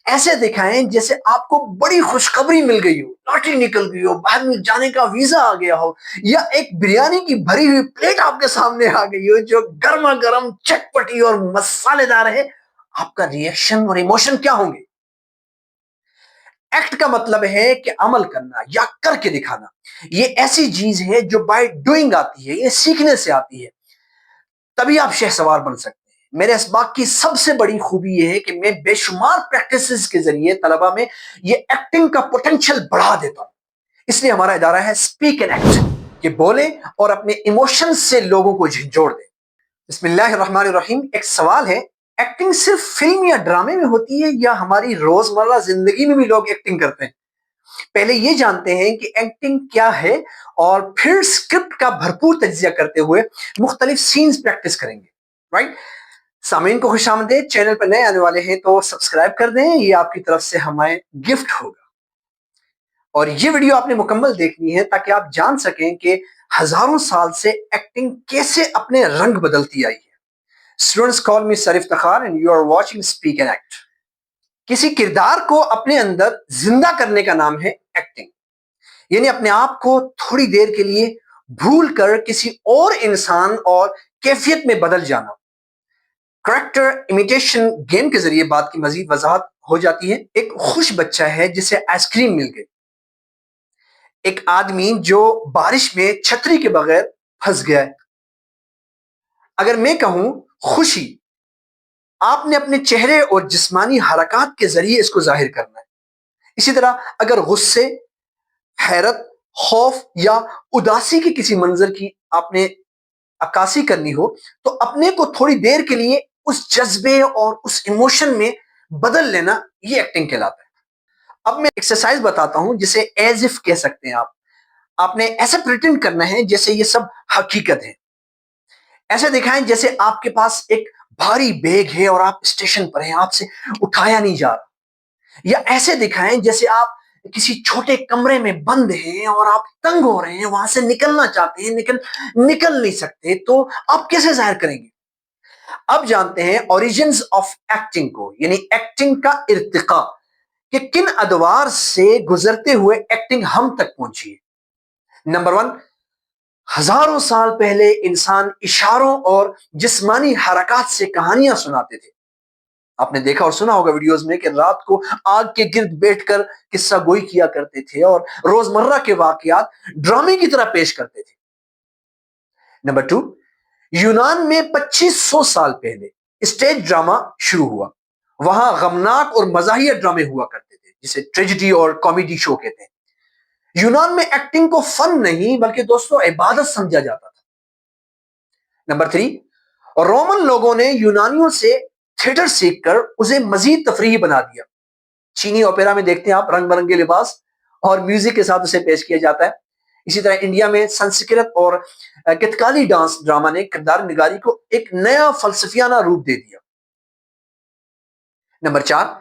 ایسے دکھائیں جیسے آپ کو بڑی خوشخبری مل گئی ہو، لاٹری نکل گئی ہو، باہر میں جانے کا ویزا آ گیا ہو، یا ایک بریانی کی بھری ہوئی پلیٹ آپ کے سامنے آ گئی ہو جو گرما گرم چٹپٹی اور مسالے دار ہے۔ آپ کا ریئیکشن اور ایموشن کیا ہوں گے؟ ایکٹ کا مطلب ہے کہ عمل کرنا یا کر کے دکھانا۔ یہ ایسی چیز ہے جو بائی ڈوئنگ آتی ہے، یہ سیکھنے سے آتی ہے، تبھی آپ شہ سوار بن سکتے ہیں۔ میرے اسباق کی سب سے بڑی خوبی یہ ہے کہ میں بے شمار پریکٹسز کے ذریعے طلبہ میں یہ ایکٹنگ کا پوٹینشل بڑھا دیتا ہوں۔ اس لیے ہمارا ادارہ ہے اسپیک اینڈ ایکٹ، کہ بولیں اور اپنے ایموشن سے لوگوں کو جھنجھوڑ دیں۔ بسم اللہ الرحمن الرحیم۔ ایک سوال ہے، ایکٹنگ صرف فلم یا ڈرامے میں ہوتی ہے یا ہماری روزمرہ زندگی میں بھی لوگ ایکٹنگ کرتے ہیں؟ پہلے یہ جانتے ہیں کہ ایکٹنگ کیا ہے اور پھر اسکرپٹ کا بھرپور تجزیہ کرتے ہوئے مختلف سینز پریکٹس کریں گے، رائٹ؟ سامعین کو خوش آمدید۔ چینل پر نئے آنے والے ہیں تو سبسکرائب کر دیں، یہ آپ کی طرف سے ہمیں گفٹ ہوگا۔ اور یہ ویڈیو آپ نے مکمل دیکھنی ہے تاکہ آپ جان سکیں کہ ہزاروں سال سے ایکٹنگ کیسے اپنے رنگ بدلتی آئی ہے۔ Students call me sir Iftikhar and you are watching speak and act. کسی کردار کو اپنے اندر زندہ کرنے کا نام ہے ایکٹنگ، یعنی اپنے آپ کو تھوڑی دیر کے لیے بھول کر کسی اور انسان اور کیفیت میں بدل جانا۔ کریکٹر امیٹیشن گیم کے ذریعے بات کی مزید وضاحت ہو جاتی ہے۔ ایک خوش بچہ ہے جسے آئس کریم مل گئی، ایک آدمی جو بارش میں چھتری کے بغیر پھنس گیا ہے۔ اگر میں کہوں خوشی، آپ نے اپنے چہرے اور جسمانی حرکات کے ذریعے اس کو ظاہر کرنا ہے۔ اسی طرح اگر غصے، حیرت، خوف یا اداسی کے کسی منظر کی آپ نے عکاسی کرنی ہو تو اپنے کو تھوڑی دیر کے لیے اس جذبے اور اس ایموشن میں بدل لینا، یہ ایکٹنگ کہلاتا ہے۔ اب میں ایکسرسائز بتاتا ہوں جسے ایز اف کہہ سکتے ہیں آپ نے ایسے پریٹینڈ کرنا ہے جیسے یہ سب حقیقت ہے۔ ایسے دکھائیں جیسے آپ کے پاس ایک بھاری بیگ ہے اور آپ اسٹیشن پر ہیں، آپ سے اٹھایا نہیں جا رہا۔ یا ایسے دکھائیں جیسے آپ کسی چھوٹے کمرے میں بند ہیں اور آپ تنگ ہو رہے ہیں، وہاں سے نکلنا چاہتے ہیں لیکن نکل نہیں سکتے، تو آپ کیسے ظاہر کریں گے؟ اب جانتے ہیں اوریجنز آف ایکٹنگ کو، یعنی ایکٹنگ کا ارتقاء، کہ کن ادوار سے گزرتے ہوئے ایکٹنگ ہم تک پہنچی ہے۔ نمبر 1، ہزاروں سال پہلے انسان اشاروں اور جسمانی حرکات سے کہانیاں سناتے تھے۔ آپ نے دیکھا اور سنا ہوگا ویڈیوز میں کہ رات کو آگ کے گرد بیٹھ کر قصہ گوئی کیا کرتے تھے اور روزمرہ کے واقعات ڈرامے کی طرح پیش کرتے تھے۔ نمبر 2، یونان میں 2500 سال پہلے اسٹیج ڈرامہ شروع ہوا۔ وہاں غمناک اور مزاحیہ ڈرامے ہوا کرتے تھے جسے ٹریجڈی اور کامیڈی شو کہتے ہیں۔ یونان میں ایکٹنگ کو فن نہیں بلکہ دوستو عبادت سمجھا جاتا تھا۔ نمبر 3، رومن لوگوں نے یونانیوں سے تھیٹر سیکھ کر اسے مزید تفریحی بنا دیا۔ چینی اوپیرا میں دیکھتے ہیں آپ رنگ برنگے لباس اور میوزک کے ساتھ اسے پیش کیا جاتا ہے۔ اسی طرح انڈیا میں سنسکرت اور کتکالی ڈانس ڈرامہ نے کردار نگاری کو ایک نیا فلسفیانہ روپ دے دیا۔ نمبر 4،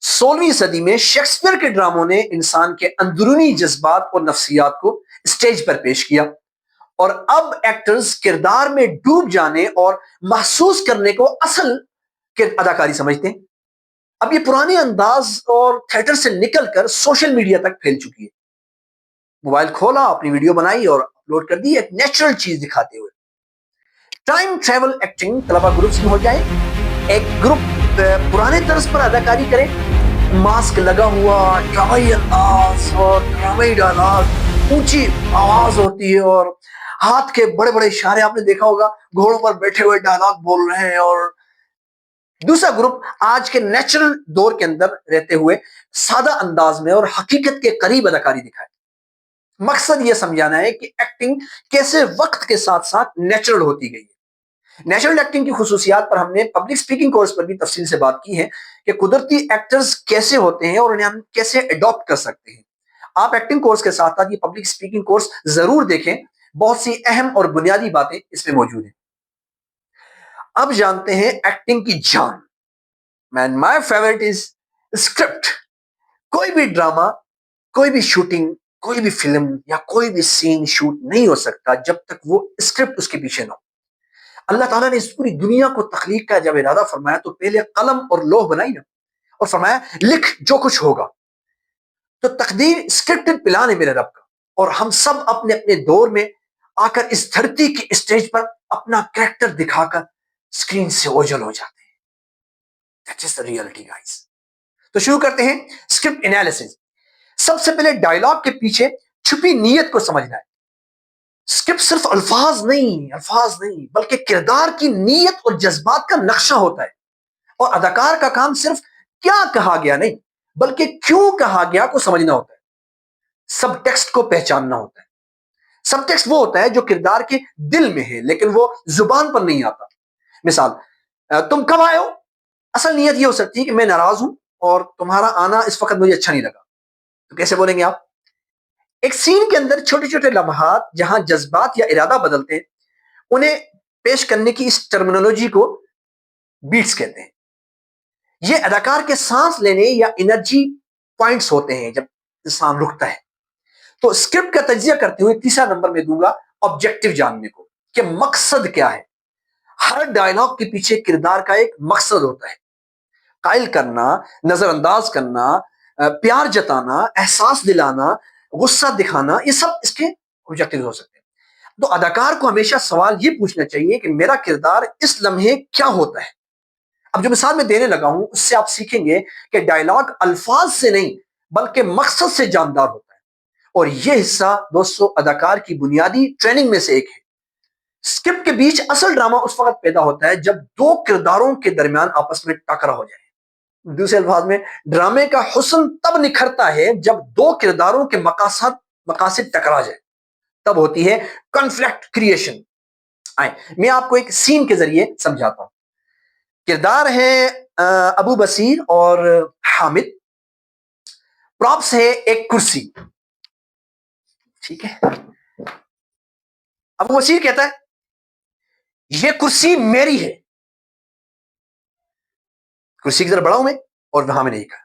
16ویں صدی میں شیکسپیئر کے ڈراموں نے انسان کے اندرونی جذبات اور نفسیات کو اسٹیج پر پیش کیا، اور اب ایکٹرز کردار میں ڈوب جانے اور محسوس کرنے کو اصل اداکاری سمجھتے ہیں۔ اب یہ پرانے انداز اور تھیٹر سے نکل کر سوشل میڈیا تک پھیل چکی ہے۔ موبائل کھولا، اپنی ویڈیو بنائی اور اپلوڈ کر دی، ایک نیچرل چیز دکھاتے ہوئے۔ ٹائم ٹریول ایکٹنگ، طلبہ گروپس میں ہو جائیں، ایک گروپ پرانے طرز پر اداکاری کرے، ماسک لگا ہوا، ڈرامائی انداز اور ڈرامائی ڈائلاگ، اونچی آواز ہوتی ہے اور ہاتھ کے بڑے بڑے اشارے، آپ نے دیکھا ہوگا گھوڑوں پر بیٹھے ہوئے ڈائلاگ بول رہے ہیں۔ اور دوسرا گروپ آج کے نیچرل دور کے اندر رہتے ہوئے سادہ انداز میں اور حقیقت کے قریب اداکاری دکھائے۔ مقصد یہ سمجھانا ہے کہ ایکٹنگ کیسے وقت کے ساتھ ساتھ نیچرل ہوتی گئی ہے۔ نیچرل ایکٹنگ کی خصوصیات پر ہم نے پبلک سپیکنگ کورس پر بھی تفصیل سے بات کی ہے کہ قدرتی ایکٹرز کیسے ہوتے ہیں اور انہیں ہم کیسے اڈاپٹ کر سکتے ہیں۔ آپ ایکٹنگ کورس کے ساتھ ساتھ یہ پبلک سپیکنگ کورس ضرور دیکھیں، بہت سی اہم اور بنیادی باتیں اس میں موجود ہیں۔ اب جانتے ہیں ایکٹنگ کی جان۔ مین مائی فیورٹ از اسکرپٹ۔ کوئی بھی ڈرامہ، کوئی بھی شوٹنگ، کوئی بھی فلم یا کوئی بھی سین شوٹ نہیں ہو سکتا جب تک وہ اسکرپٹ اس کے پیچھے نہ ہو۔ اللہ تعالیٰ نے اس پوری دنیا کو تخلیق کا جب ارادہ فرمایا تو پہلے قلم اور لوح بنائی نا، اور فرمایا لکھ جو کچھ ہوگا. تو تقدیر اسکرپٹڈ پلان ہے میرے رب کا, اور ہم سب اپنے اپنے دور میں آ کر اس دھرتی کی اسٹیج پر اپنا کریکٹر دکھا کر اسکرین سے اوجھل ہو جاتے ہیں. That is the reality guys. تو شروع کرتے ہیں اسکرپٹ انالیسس. سب سے پہلے ڈائلاگ کے پیچھے چھپی نیت کو سمجھنا ہے. اسکرپٹ صرف الفاظ نہیں بلکہ کردار کی نیت اور جذبات کا نقشہ ہوتا ہے. اور اداکار کا کام صرف کیا کہا گیا نہیں بلکہ کیوں کہا گیا کو سمجھنا ہوتا ہے. سب ٹیکسٹ کو پہچاننا ہوتا ہے. سب ٹیکسٹ وہ ہوتا ہے جو کردار کے دل میں ہے لیکن وہ زبان پر نہیں آتا. مثال, تم کب آئے ہو؟ اصل نیت یہ ہو سکتی ہے کہ میں ناراض ہوں اور تمہارا آنا اس وقت مجھے اچھا نہیں لگا. تو کیسے بولیں گے آپ؟ ایک سین کے اندر چھوٹے چھوٹے لمحات جہاں جذبات یا ارادہ بدلتے ہیں انہیں پیش کرنے کی اس ٹرمینولوجی کو بیٹس کہتے ہیں. یہ اداکار کے سانس لینے یا انرجی پوائنٹس ہوتے ہیں جب انسان رکتا ہے. تو اسکرپٹ کا تجزیہ کرتے ہوئے تیسرا نمبر میں دوں گا آبجیکٹو جاننے کو, کہ مقصد کیا ہے. ہر ڈائلاگ کے پیچھے کردار کا ایک مقصد ہوتا ہے. قائل کرنا, نظر انداز کرنا, پیار جتانا, احساس دلانا, غصہ دکھانا, یہ سب اس کے آبجیکٹو ہو سکتے ہیں. تو اداکار کو ہمیشہ سوال یہ پوچھنا چاہیے کہ میرا کردار اس لمحے کیا ہوتا ہے. اب جو مثال میں دینے لگا ہوں اس سے آپ سیکھیں گے کہ ڈائلاگ الفاظ سے نہیں بلکہ مقصد سے جاندار ہوتا ہے. اور یہ حصہ دوستو اداکار کی بنیادی ٹریننگ میں سے ایک ہے. اسکرپٹ کے بیچ اصل ڈرامہ اس وقت پیدا ہوتا ہے جب دو کرداروں کے درمیان آپس میں ٹکرا ہو جائے. دوسرے الفاظ میں ڈرامے کا حسن تب نکھرتا ہے جب دو کرداروں کے مقاصد ٹکرا جائے. تب ہوتی ہے کنفلکٹ کریشن. میں آپ کو ایک سین کے ذریعے سمجھاتا ہوں. کردار ہے ابو بصیر اور حامد. پراپس ہے ایک کرسی. ٹھیک ہے. ابو بصیر کہتا ہے یہ کرسی میری ہے. کرسی کی طرف بڑا ہوں میں اور وہاں میں نہیں کہا,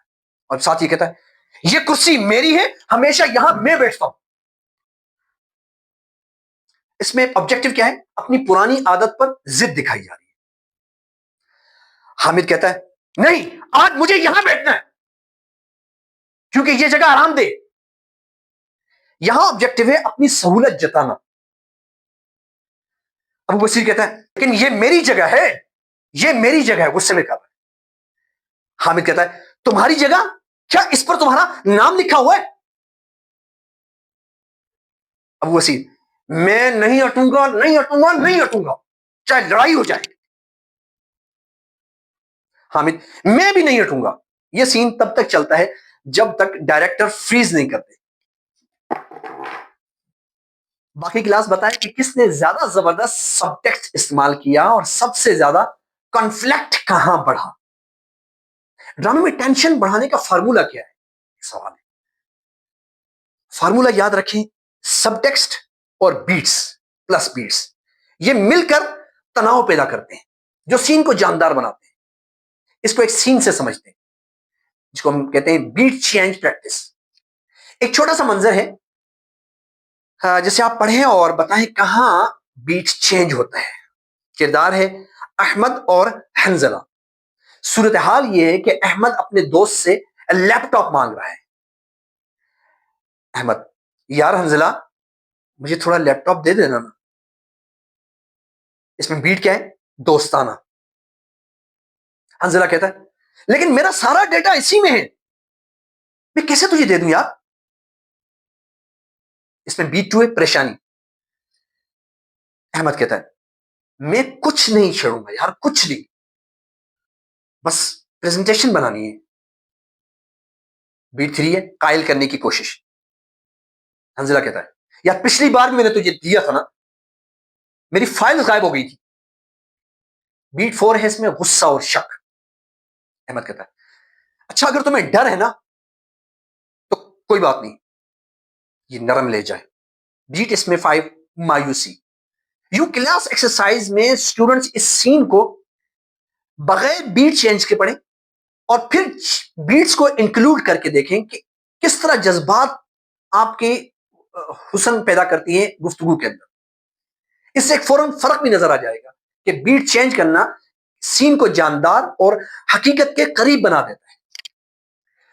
اور ساتھ یہ کہتا ہے یہ کرسی میری ہے, ہمیشہ یہاں میں بیٹھتا ہوں. اس میں آبجیکٹو کیا ہے؟ اپنی پرانی عادت پر ضد دکھائی جا رہی ہے. حامد کہتا ہے نہیں, آج مجھے یہاں بیٹھنا ہے کیونکہ یہ جگہ آرام دہ. یہاں آبجیکٹو ہے اپنی سہولت جتانا. ابو بصیر کہتا ہے لیکن یہ میری جگہ ہے, یہ میری جگہ ہے, غصے میں کہا. حامد کہتا ہے تمہاری جگہ؟ کیا اس پر تمہارا نام لکھا ہوا ہے؟ ابو بصیر میں نہیں ہٹوں گا, نہیں ہٹوں گا, نہیں ہٹوں گا, چاہے لڑائی ہو جائے. حامد میں بھی نہیں ہٹوں گا. یہ سین تب تک چلتا ہے جب تک ڈائریکٹر فریز نہیں کرتے. باقی کلاس بتائے کہ کس نے زیادہ زبردست سب ٹیکسٹ استعمال کیا اور سب سے زیادہ کنفلکٹ کہاں بڑھا. ڈرامے میں ٹینشن بڑھانے کا فارمولا کیا ہے؟ سوال ہے. فارمولا یاد رکھیں, سب ٹیکسٹ اور بیٹس پلس بیٹس یہ مل کر تناؤ پیدا کرتے ہیں جو سین کو جاندار بناتے ہیں. اس کو ایک سین سے سمجھتے ہیں جس کو ہم کہتے ہیں بیٹ چینج پریکٹس. ایک چھوٹا سا منظر ہے جسے آپ پڑھیں اور بتائیں کہاں بیٹ چینج ہوتا ہے. کردار ہے احمد اور حنزلہ. صورتحال یہ ہے کہ احمد اپنے دوست سے لیپ ٹاپ مانگ رہا ہے. احمد یار حنزلہ مجھے تھوڑا لیپ ٹاپ دے دینا نا. اس میں بیٹ کیا ہے؟ دوستانہ. حنزلہ کہتا ہے لیکن میرا سارا ڈیٹا اسی میں ہے, میں کیسے تجھے دے دوں یار. اس میں بیٹ ٹو ہے پریشانی. احمد کہتا ہے میں کچھ نہیں چھوڑوں گا یار, کچھ نہیں, بس پریزنٹیشن بنانی ہے. بیٹ تھری ہے قائل کرنے کی کوشش. حنزلہ کہتا ہے یار پچھلی بار بھی میں نے تجھے دیا تھا نا, میری فائل غائب ہو گئی تھی. بیٹ فور ہے اس میں غصہ اور شک. احمد کہتا ہے اچھا اگر تمہیں ڈر ہے نا تو کوئی بات نہیں, یہ نرم لے جائے. بیٹ اس میں فائیو مایوسی. یوں کلاس ایکسرسائز میں اسٹوڈنٹس اس سین کو بغیر بیٹ چینج کے پڑھیں اور پھر بیٹس کو انکلوڈ کر کے دیکھیں کہ کس طرح جذبات آپ کے حسن پیدا کرتی ہیں گفتگو کے اندر. اس سے ایک فوراً فرق بھی نظر آ جائے گا کہ بیٹ چینج کرنا سین کو جاندار اور حقیقت کے قریب بنا دیتا ہے.